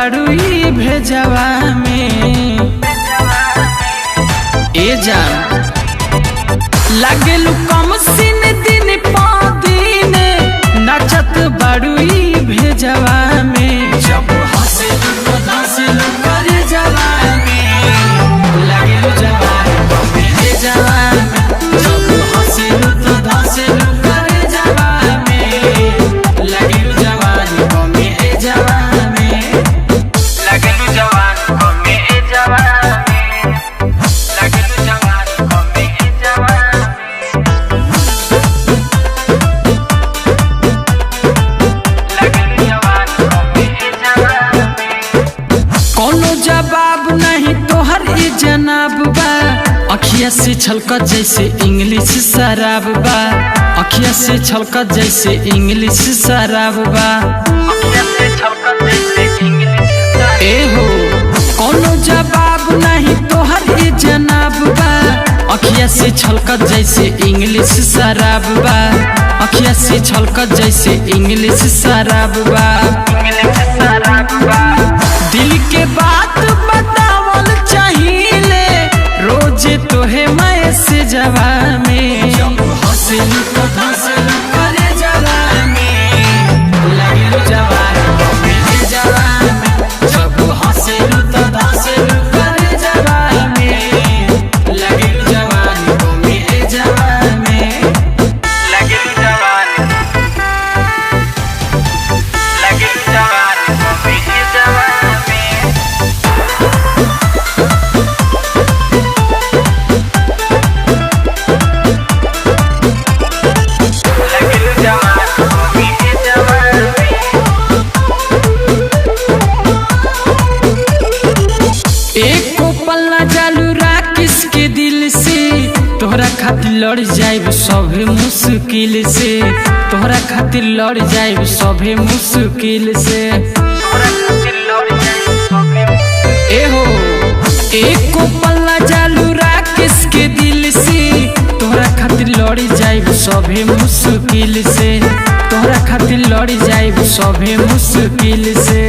बाड़ू ई भेजवा में ए जान लागेलू कम सिन दिन पा दिन नाचत बाड़ू ई भेजवा में जब हंसेलू तो हंसेलू करे जवा में लागेलू जवान कमे भेजवा में जब हंसेलू तो हंसेलू करे जवा में लागेलू जवान कमे जवा में लागेलू जवान कमे जवा में लागेलू जवान कमे जवा कोनो जवाब नहीं तोहर ई जनाब बा अखिया से छलकत जैसे इंग्लिश शराब बा अखिया से छलकत जैसे इंग्लिश शराब बा अखिया से छलकत जैसे इंग्लिश ए हो कोनो जवाब नहीं तोहर ई जनाब बा अखिया से छलकत जैसे इंग्लिश शराब बा अखिया से छलकत जैसे इंग्लिश शराब बा इंग्लिश शराब बा दिल के बात बतावल चाहिए रोज तोहे मैसेजवा में हंसेलू तो हंसेलू करे जवा में लागेलू जवान कमे जवा में जब हंसेलू तो हंसेलू करे जवा में लागेलू जवान कमे जवा में लागेलू जवान लागेलू जवान कमे जवा किसके दिल से तोहरा खातिर लड़ जाए सभे मुश्किल से तोहरा खातिर लड़ जाए सभे मुश्किल से ए हो एक पल्ला जालू किसके दिल से तोहरा खातिर लड़ जाए सभे मुश्किल से तोहरा खातिर लड़ जाए सभे मुश्किल से